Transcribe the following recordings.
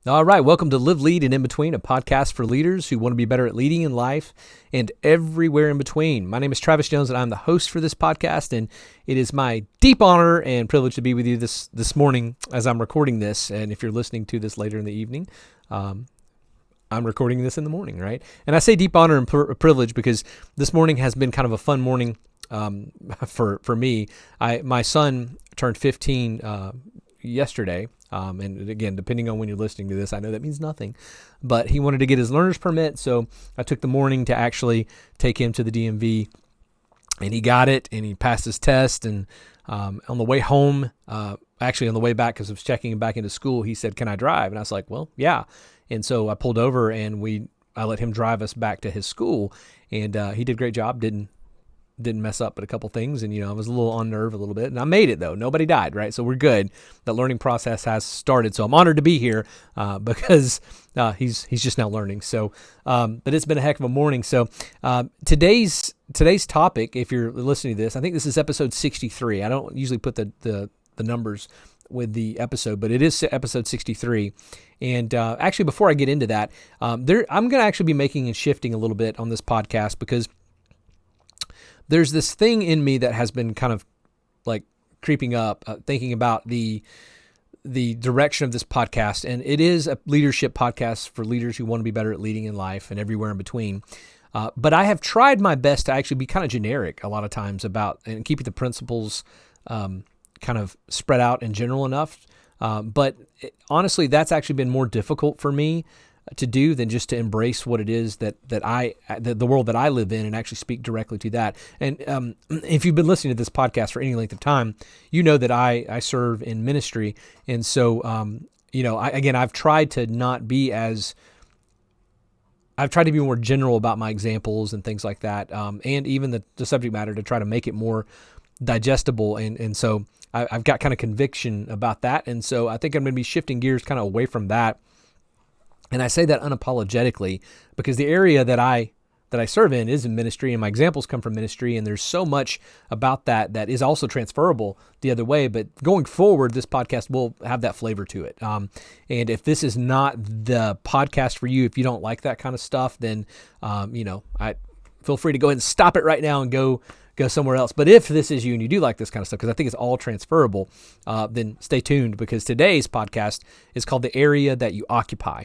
All right, welcome to Live, Lead, and In Between, a podcast for leaders who want to be better at leading in life and everywhere in between. My name is Travis Jones, and I'm the host for this podcast, and it is my deep honor and privilege to be with you this morning as I'm recording this. And if you're listening to this later in the evening, I'm recording this in the morning, right? And I say deep honor and privilege because this morning has been kind of a fun morning for me. My son turned 15 yesterday. And again, depending on when you're listening to this, I know that means nothing, but he wanted to get his learner's permit. So I took the morning to actually take him to the DMV, and he got it, and he passed his test. And on the way home, actually on the way back, because I was checking him back into school, he said, "Can I drive?" And I was like, "Well, yeah." And so I pulled over, and I let him drive us back to his school, and he did a great job. Didn't mess up but a couple things, and I was a little on nerve a little bit, and I made it though. Nobody died, right? So we're good. The learning process has started, so I'm honored to be here because he's just now learning. So, but it's been a heck of a morning. So today's topic, if you're listening to this, I think this is episode 63. I don't usually put the numbers with the episode, but it is episode 63. And actually, before I get into that, I'm going to actually be making and shifting a little bit on this podcast because there's this thing in me that has been kind of like creeping up, thinking about the direction of this podcast. And it is a leadership podcast for leaders who want to be better at leading in life and everywhere in between. But I have tried my best to actually be kind of generic a lot of times about and keeping the principles kind of spread out and general enough. But honestly, that's actually been more difficult for me to do than just to embrace what it is that the world that I live in and actually speak directly to that. And if you've been listening to this podcast for any length of time, you know that I serve in ministry. And so, I've tried to be more general about my examples and things like that. And even the subject matter to try to make it more digestible. And so I've got kind of conviction about that. And so I think I'm going to be shifting gears kind of away from that. And I say that unapologetically because the area that I serve in is in ministry, and my examples come from ministry, and there's so much about that is also transferable the other way. But going forward, this podcast will have that flavor to it. And if this is not the podcast for you, if you don't like that kind of stuff, then I feel free to go ahead and stop it right now and go somewhere else. But if this is you and you do like this kind of stuff, because I think it's all transferable, then stay tuned because today's podcast is called The Area That You Occupy.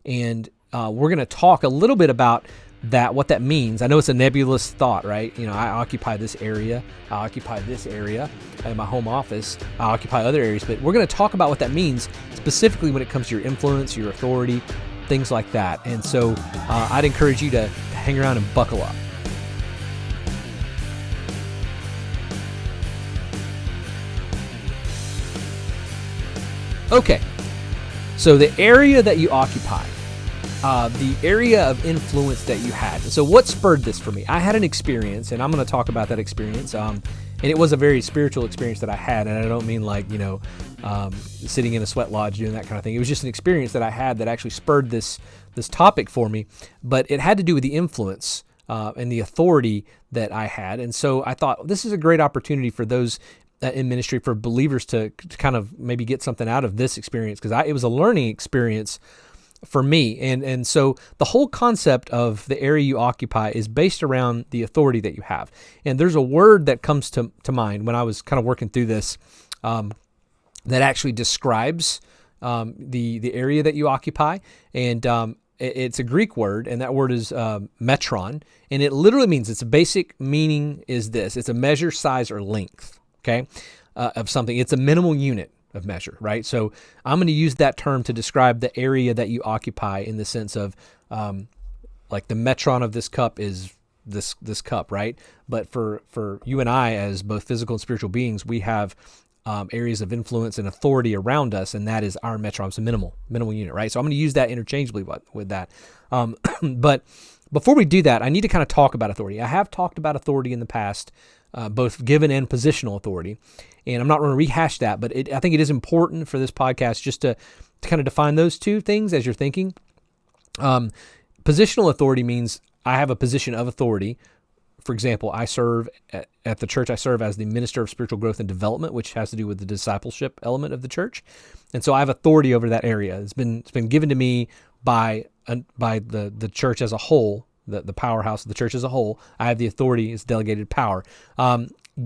And we're going to talk a little bit about that, what that means. I know it's a nebulous thought, right? I occupy this area. I occupy this area in my home office. I occupy other areas. But we're going to talk about what that means specifically when it comes to your influence, your authority, things like that. And so I'd encourage you to hang around and buckle up. Okay, so the area that you occupy, the area of influence that you had. So what spurred this for me? I had an experience, and I'm going to talk about that experience. And it was a very spiritual experience that I had, and I don't mean like, sitting in a sweat lodge doing that kind of thing. It was just an experience that I had that actually spurred this topic for me, but it had to do with the influence and the authority that I had. And so I thought this is a great opportunity for those in ministry, for believers to kind of maybe get something out of this experience, because it was a learning experience for me. And so the whole concept of the area you occupy is based around the authority that you have. And there's a word that comes to mind when I was kind of working through this that actually describes the area that you occupy. And it's a Greek word, and that word is metron. And it literally means, its basic meaning is this: it's a measure, size, or length. Okay, of something. It's a minimal unit of measure, right? So I'm going to use that term to describe the area that you occupy in the sense of, like the metron of this cup is this cup, right? But for you and I, as both physical and spiritual beings, we have areas of influence and authority around us, and that is our metron. It's a minimal unit, right? So I'm going to use that interchangeably with that. But before we do that, I need to kind of talk about authority. I have talked about authority in the past, both given and positional authority. And I'm not going to rehash that, but I think it is important for this podcast just to kind of define those two things as you're thinking. Positional authority means I have a position of authority For example, I serve at the church I serve as the minister of spiritual growth and development, which has to do with the discipleship element of the church. And so I have authority over that area. It's been given to me by the church as a whole, the powerhouse of the church as a whole. I have the authority, it's delegated power.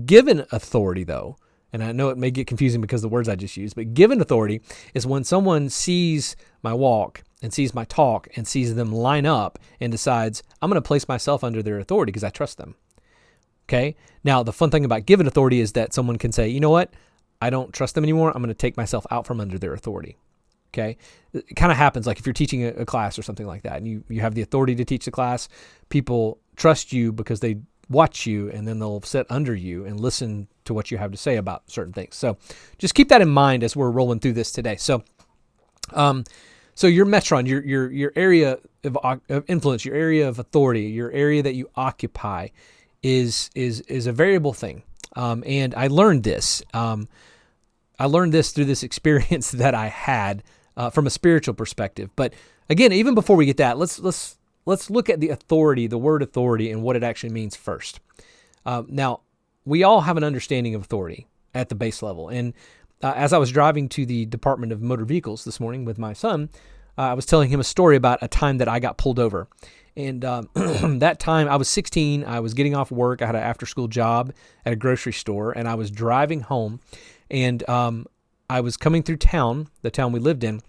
Given authority, though, and I know it may get confusing because of the words I just used, but given authority is when someone sees my walk and sees my talk and sees them line up and decides, I'm going to place myself under their authority because I trust them. Okay? Now, the fun thing about given authority is that someone can say, you know what? I don't trust them anymore. I'm going to take myself out from under their authority. Okay? It kind of happens like if you're teaching a class or something like that, and you have the authority to teach the class, people trust you because they watch you, and then they'll sit under you and listen to what you have to say about certain things. So just keep that in mind as we're rolling through this today. So your metron, your area of influence, your area of authority, your area that you occupy is a variable thing. And I learned this. I learned this through this experience that I had from a spiritual perspective. But again, even before we get that, let's look at the authority, the word authority, and what it actually means first. Now, we all have an understanding of authority at the base level. And as I was driving to the Department of Motor Vehicles this morning with my son, I was telling him a story about a time that I got pulled over. And that time, I was 16. I was getting off work. I had an after-school job at a grocery store, and I was driving home. And I was coming through town, the town we lived in.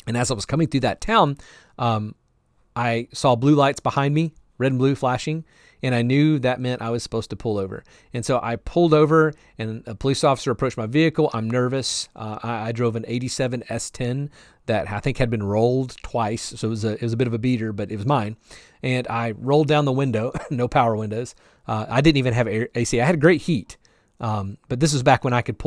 And as I was coming through that town, I saw blue lights behind me, red and blue flashing, and I knew that meant I was supposed to pull over. And so I pulled over, and a police officer approached my vehicle. I'm nervous. I drove an 87 S10 that I think had been rolled twice, so it was a bit of a beater, but it was mine. And I rolled down the window, no power windows. I didn't even have AC. I had great heat, but this was back when I could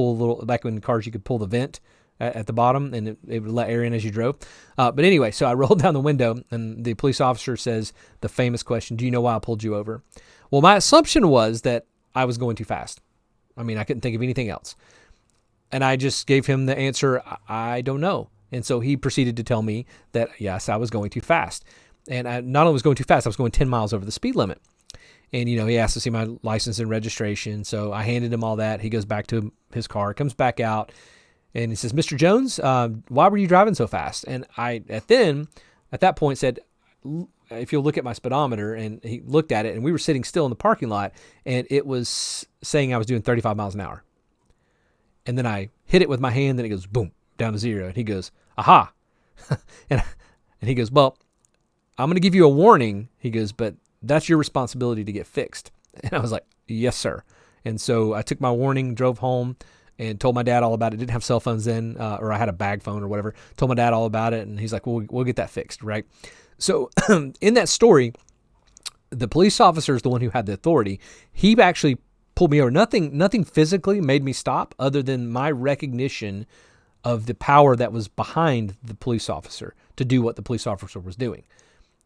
back when cars you could pull the vent at the bottom, and it would let air in as you drove. But anyway, so I rolled down the window, and the police officer says the famous question, "Do you know why I pulled you over?" Well, my assumption was that I was going too fast. I mean, I couldn't think of anything else. And I just gave him the answer, I don't know. And so he proceeded to tell me that, yes, I was going too fast. And I not only was going too fast, I was going 10 miles over the speed limit. And, he asked to see my license and registration. So I handed him all that. He goes back to his car, comes back out, and he says, "Mr. Jones, why were you driving so fast?" And I, at that point, said, "If you'll look at my speedometer," and he looked at it, and we were sitting still in the parking lot, and it was saying I was doing 35 miles an hour. And then I hit it with my hand, and it goes boom, down to zero. And he goes, "Aha." and he goes, "Well, I'm going to give you a warning." He goes, "But that's your responsibility to get fixed." And I was like, "Yes, sir." And so I took my warning, drove home, and told my dad all about it. Didn't have cell phones then, or I had a bag phone or whatever. Told my dad all about it, and he's like, we'll get that fixed, right? So in that story, the police officer is the one who had the authority. He actually pulled me over. Nothing physically made me stop other than my recognition of the power that was behind the police officer to do what the police officer was doing.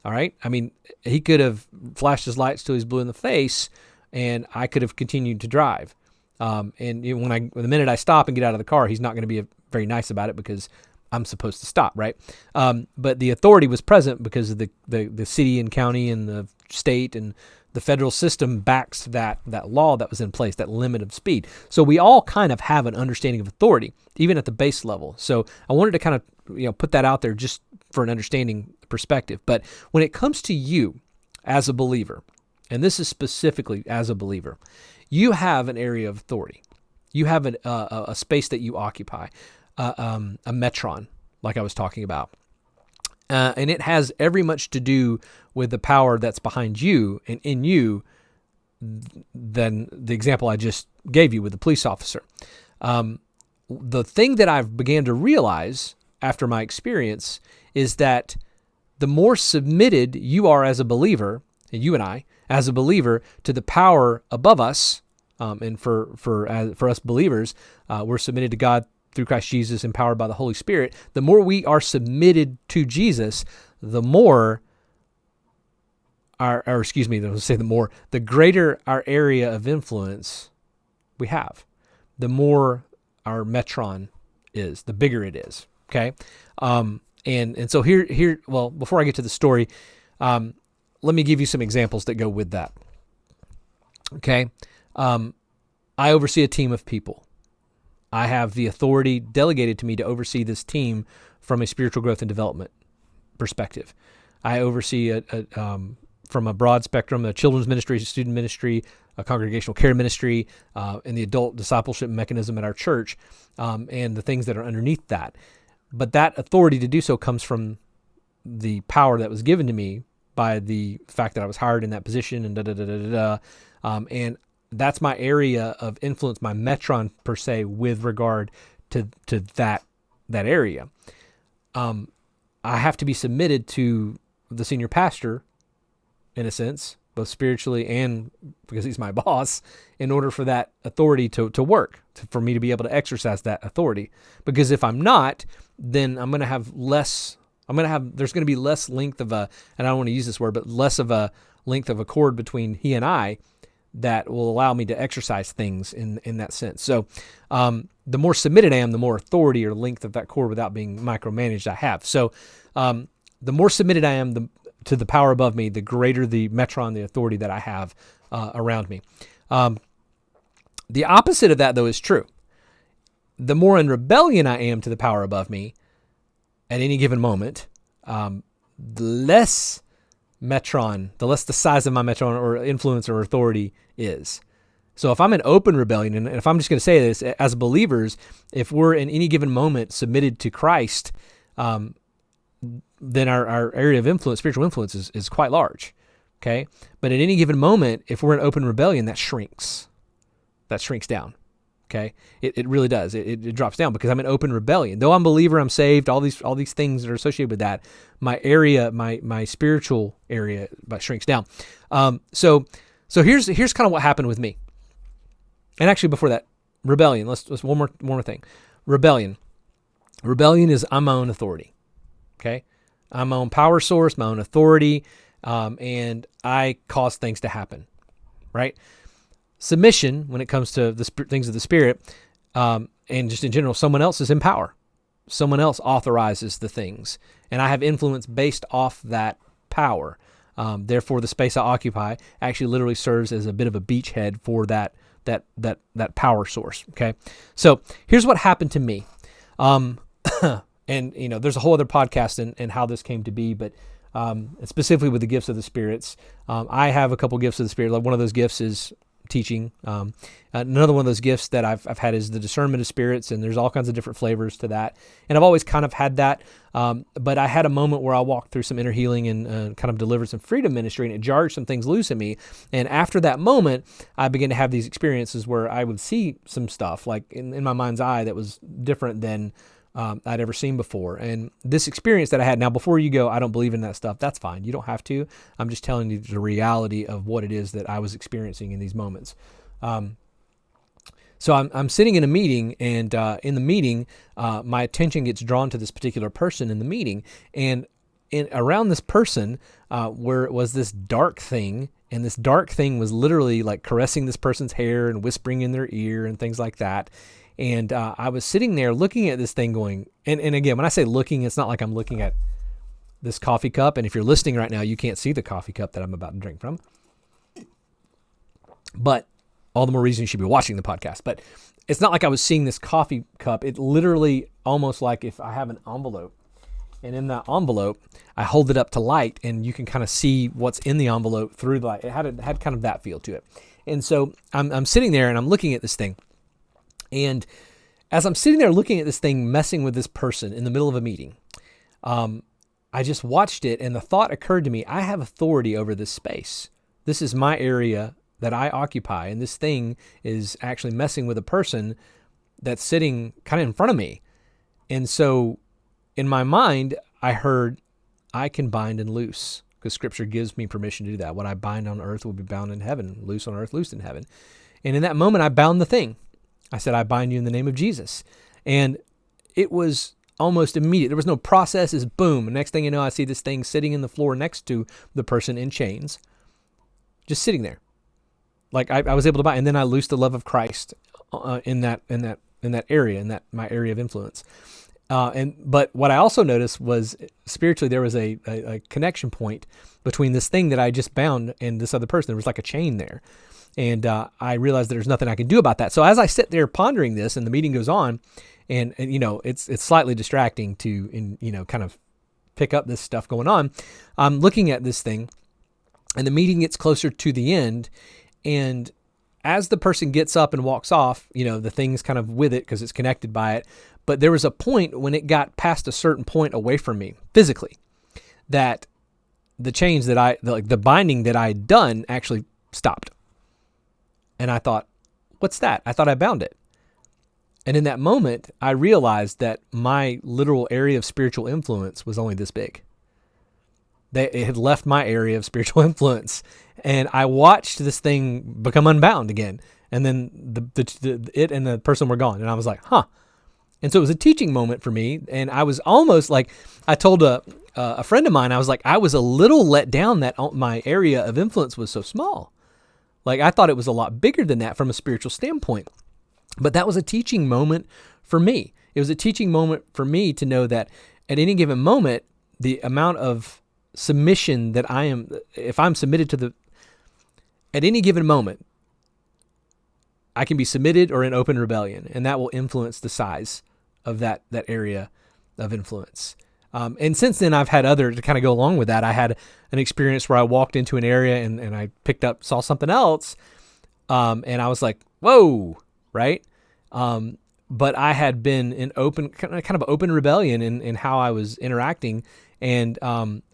All right? I mean, he could have flashed his lights till he's blue in the face, and I could have continued to drive. And the minute I stop and get out of the car, he's not going to be very nice about it because I'm supposed to stop, right? But the authority was present because of the city and county and the state and the federal system backs that law that was in place, that limit of speed. So we all kind of have an understanding of authority, even at the base level. So I wanted to kind of put that out there just for an understanding perspective. But when it comes to you as a believer, and this is specifically as a believer, you have an area of authority. You have a space that you occupy, a metron, like I was talking about. And it has every much to do with the power that's behind you and in you than the example I just gave you with the police officer. The thing that I've began to realize after my experience is that the more submitted you are as a believer, and you and I, as a believer, to the power above us, and for us believers, we're submitted to God through Christ Jesus, empowered by the Holy Spirit. The more we are submitted to Jesus, the more the greater our area of influence we have. The more our metron is, the bigger it is. Okay, and so here. Well, before I get to the story, let me give you some examples that go with that. Okay. I oversee a team of people. I have the authority delegated to me to oversee this team from a spiritual growth and development perspective. I oversee from a broad spectrum, a children's ministry, a student ministry, a congregational care ministry, and the adult discipleship mechanism at our church, and the things that are underneath that. But that authority to do so comes from the power that was given to me by the fact that I was hired in that position and and that's my area of influence, my metron per se, with regard to that area. I have to be submitted to the senior pastor, in a sense, both spiritually and because he's my boss, in order for that authority to work, for me to be able to exercise that authority. Because if I'm not, then I'm going to have less. There's going to be less length of and I don't want to use this word, but less of a length of a cord between he and I that will allow me to exercise things in that sense. So the more submitted I am, the more authority or length of that cord without being micromanaged I have. So the more submitted I am to the power above me, the greater the metron, the authority that I have around me. The opposite of that, though, is true. The more in rebellion I am to the power above me at any given moment, the less the size of my metron or influence or authority is. So if I'm in open rebellion, and if I'm just going to say this, as believers, if we're in any given moment submitted to Christ, then our area of influence, spiritual influence, is quite large. Okay? But at any given moment, if we're in open rebellion, that shrinks. That shrinks down. Okay? It really does. It drops down because I'm in open rebellion. Though I'm a believer, I'm saved, all these things that are associated with that, my area, my spiritual area shrinks down. So here's kind of what happened with me. And actually before that, rebellion. Let's one more thing. Rebellion. Rebellion is I'm my own authority. Okay? I'm my own power source, my own authority, and I cause things to happen. Right? Submission, when it comes to the things of the Spirit, and just in general, someone else is in power. Someone else authorizes the things, and I have influence based off that power. Therefore, the space I occupy actually literally serves as a bit of a beachhead for that power source. Okay, so here's what happened to me, and there's a whole other podcast in how this came to be, but specifically with the gifts of the spirits, I have a couple gifts of the Spirit. Like one of those gifts is teaching. Another one of those gifts that I've had is the discernment of spirits, and there's all kinds of different flavors to that. And I've always kind of had that, but I had a moment where I walked through some inner healing and kind of delivered some freedom ministry, and it jarred some things loose in me. And after that moment, I began to have these experiences where I would see some stuff like in my mind's eye that was different than I'd ever seen before. And this experience that I had, now before you go, I don't believe in that stuff, that's fine. You don't have to. I'm just telling you the reality of what it is that I was experiencing in these moments. So I'm sitting in a meeting, and in the meeting, my attention gets drawn to this particular person in the meeting. And around this person, where it was this dark thing, and this dark thing was literally like caressing this person's hair and whispering in their ear and things like that. And I was sitting there looking at this thing going, and again, when I say looking, it's not like I'm looking at this coffee cup. And if you're listening right now, you can't see the coffee cup that I'm about to drink from. But all the more reason you should be watching the podcast. But it's not like I was seeing this coffee cup. It literally almost like if I have an envelope, and in that envelope, I hold it up to light, and you can kind of see what's in the envelope through the light. It had kind of that feel to it. And so I'm sitting there and I'm looking at this thing. And as I'm sitting there looking at this thing, messing with this person in the middle of a meeting, I just watched it, and the thought occurred to me, I have authority over this space. This is my area that I occupy, and this thing is actually messing with a person that's sitting kind of in front of me. And so in my mind, I heard, I can bind and loose, because Scripture gives me permission to do that. What I bind on earth will be bound in heaven, loose on earth, loosed in heaven. And in that moment, I bound the thing. I said, I bind you in the name of Jesus. And it was almost immediate. There was no process. It's boom. And next thing you know, I see this thing sitting in the floor next to the person in chains, just sitting there. Like I was able to bind. And then I loosed the love of Christ in that area, in that my area of influence. But what I also noticed was spiritually there was a connection point between this thing that I just bound and this other person. There was like a chain there. And I realized that there's nothing I can do about that. So as I sit there pondering this and the meeting goes on, and it's slightly distracting to kind of pick up this stuff going on, I'm looking at this thing and the meeting gets closer to the end. And as the person gets up and walks off, the thing's kind of with it because it's connected by it. But there was a point when it got past a certain point away from me physically that the chains that the binding that I had done actually stopped. And I thought, what's that? I thought I bound it. And in that moment, I realized that my literal area of spiritual influence was only this big. It had left my area of spiritual influence. And I watched this thing become unbound again. And then it and the person were gone. And I was like, huh. And so it was a teaching moment for me. And I was almost like, I told a friend of mine, I was like, I was a little let down that my area of influence was so small. Like I thought it was a lot bigger than that from a spiritual standpoint. But that was a teaching moment for me. It was a teaching moment for me to know that at any given moment, the amount of submission that if I'm submitted at any given moment, I can be submitted or in open rebellion, and that will influence the size of that area of influence. And since then, I've had to kind of go along with that. I had an experience where I walked into an area and I saw something else, and I was like, whoa, right? But I had been in kind of open rebellion in how I was interacting, and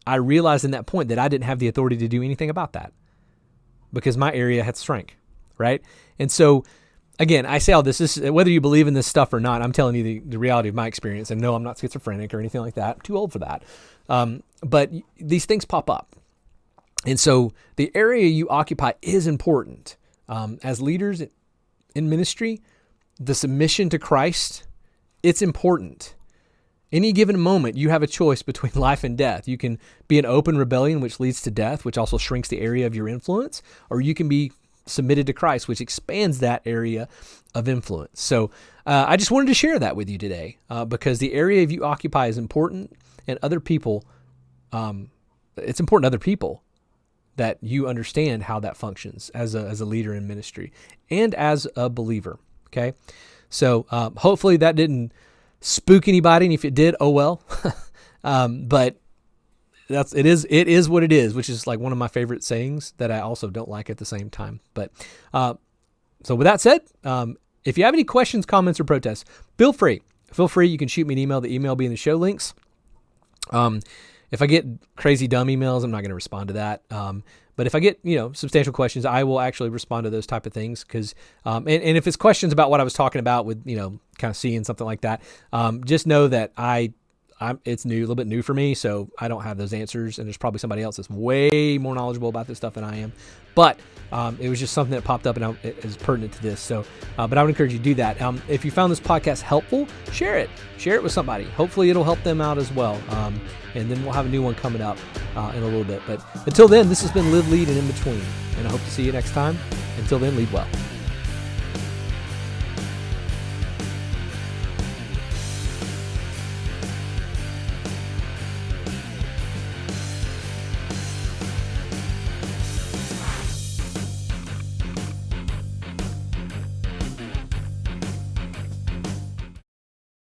I realized in that point that I didn't have the authority to do anything about that because my area had shrank, right? And so, again, I say all this is whether you believe in this stuff or not, I'm telling you the reality of my experience. And no, I'm not schizophrenic or anything like that. I'm too old for that. But these things pop up. And so the area you occupy is important. As leaders in ministry, the submission to Christ, it's important. Any given moment, you have a choice between life and death. You can be in open rebellion, which leads to death, which also shrinks the area of your influence, or you can be submitted to Christ, which expands that area of influence. So I just wanted to share that with you today because the area you occupy is important, and other people, it's important to other people that you understand how that functions as a leader in ministry and as a believer. Okay, so hopefully that didn't spook anybody, and if it did, oh well. But it is what it is, which is like one of my favorite sayings that I also don't like at the same time. But so with that said, if you have any questions, comments, or protests, feel free. You can shoot me an email. The email will be in the show links. If I get crazy dumb emails, I'm not going to respond to that. But if I get, substantial questions, I will actually respond to those type of things. Because, and if it's questions about what I was talking about with, kind of seeing something like that, just know that it's new, a little bit new for me. So I don't have those answers, and there's probably somebody else that's way more knowledgeable about this stuff than I am. But it was just something that popped up and it is pertinent to this. So, but I would encourage you to do that. If you found this podcast helpful, share it with somebody. Hopefully it'll help them out as well. And then we'll have a new one coming up in a little bit. But until then, this has been Live, Lead, and In Between. And I hope to see you next time. Until then, lead well.